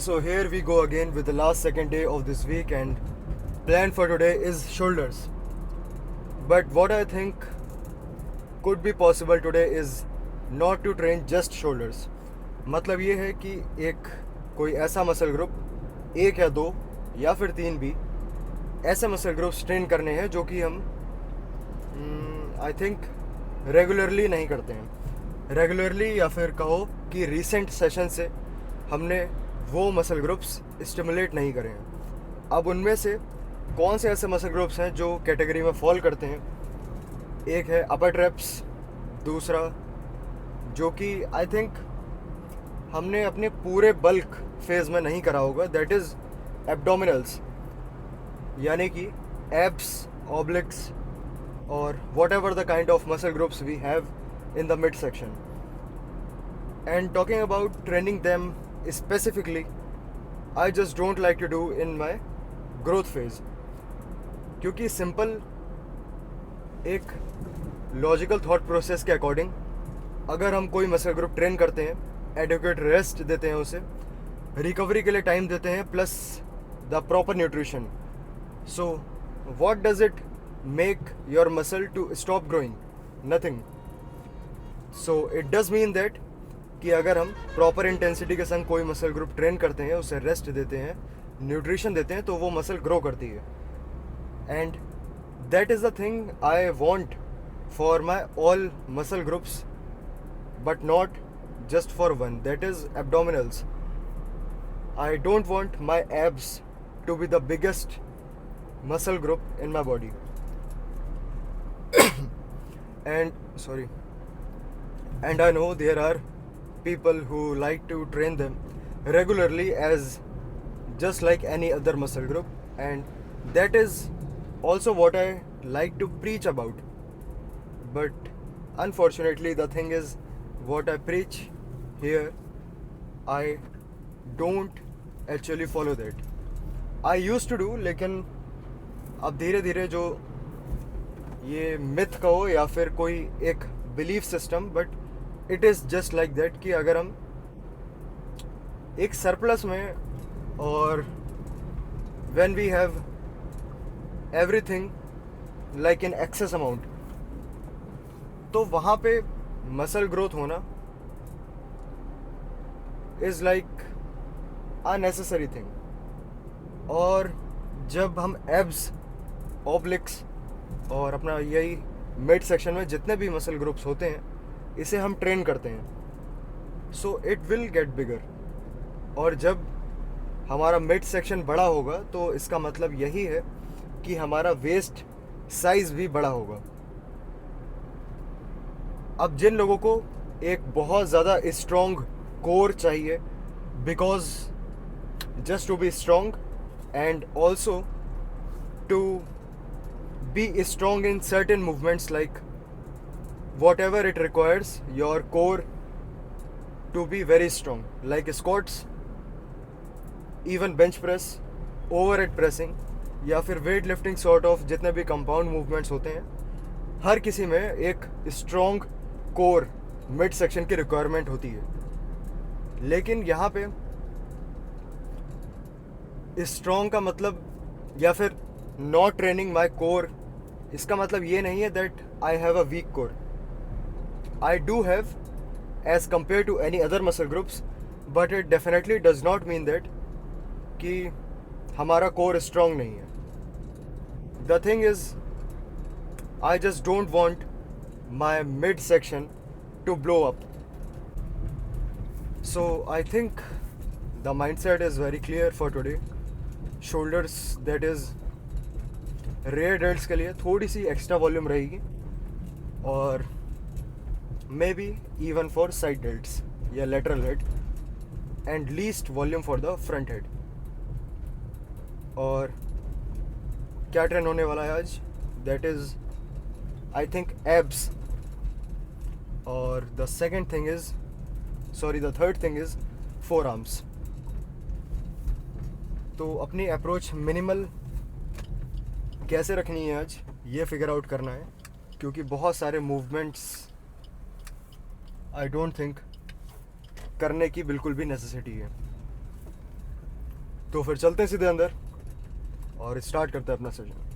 So here we go again with the last second day of this week, and plan for today is shoulders. But what I think could be possible today is not to train just shoulders. मतलब ये है कि एक कोई ऐसा muscle group, एक या दो या फिर तीन भी ऐसे मसल ग्रुप्स ट्रेन करने हैं जो कि हम आई थिंक रेगुलरली नहीं करते हैं. रेगुलरली या फिर कहो कि रीसेंट सेशन से हमने वो मसल ग्रुप्स स्टिमुलेट नहीं करे हैं. अब उनमें से कौन से ऐसे मसल ग्रुप्स हैं जो कैटेगरी में फॉल करते हैं? एक है अपर ट्रैप्स, दूसरा जो कि आई थिंक हमने अपने पूरे बल्क फेज में नहीं करा होगा, दैट इज़ एब्डोमिनल्स, यानी कि एब्स, ऑब्लिक्स और whatever the kind of muscle groups we have in the midsection. And talking about training them specifically, I just don't like to do in my growth phase. क्योंकि simple एक logical thought process के according अगर हम कोई muscle group train करते हैं, adequate rest देते हैं, उसे रिकवरी के लिए टाइम देते हैं, plus the proper nutrition, so what does it make your muscle to stop growing? Nothing. So it does mean that कि अगर हम प्रॉपर इंटेंसिटी के संग कोई मसल ग्रुप ट्रेन करते हैं, उसे रेस्ट देते हैं, न्यूट्रिशन देते हैं, तो वो मसल ग्रो करती है. And that is the thing I want for my all muscle groups, but not just for one, that is abdominals. I don't want my abs to be the biggest muscle group in my body. And I know there are people who like to train them regularly as just like any other muscle group, and that is also what I like to preach about. But unfortunately the thing is, what I preach here, I don't actually follow that. I used to do, लेकिन अब धीरे धीरे जो ये myth कहो या फिर कोई एक belief system, but it is just like that कि अगर हम एक सरप्लस में और when we have everything like in excess amount, तो वहाँ पे मसल ग्रोथ होना इज़ लाइक अननेसेसरी थिंग. और जब हम एब्स, ऑब्लिक्स और अपना यही मिड सेक्शन में जितने भी मसल ग्रुप्स होते हैं, इसे हम ट्रेन करते हैं, सो इट विल गेट बिगर. और जब हमारा मिड सेक्शन बड़ा होगा तो इसका मतलब यही है कि हमारा वेस्ट साइज़ भी बड़ा होगा. अब जिन लोगों को एक बहुत ज़्यादा स्ट्रॉन्ग कोर चाहिए, because just to be strong and also to be strong in certain movements, like whatever it requires your core to be very strong, like squats, even bench press, overhead pressing या फिर weight lifting sort of जितने भी compound movements होते हैं, हर किसी में एक strong core mid section की रिक्वायरमेंट होती है. लेकिन यहाँ पे स्ट्रॉन्ग का मतलब या फिर नॉट ट्रेनिंग माई कोर, इसका मतलब ये नहीं है that I have a weak core. I do have as compare to any other muscle groups, but it definitely does not mean that कि हमारा कोर स्ट्रॉन्ग नहीं है. The thing is, I just don't want my midsection to blow up. So I think the mindset is very clear for today. Shoulders, that is rear delts के लिए थोड़ी सी extra volume रहेगी, और may be even for side delts या lateral head, and least volume for the front head. और क्या train होने वाला है आज? That is I think abs. और the second thing is, the third thing is forearms. तो अपनी अप्रोच मिनिमल कैसे रखनी है आज, ये फिगर आउट करना है, क्योंकि बहुत सारे मूवमेंट्स आई डोंट थिंक करने की बिल्कुल भी नेसेसिटी है. तो फिर चलते हैं सीधे अंदर और स्टार्ट करते हैं अपना सेशन।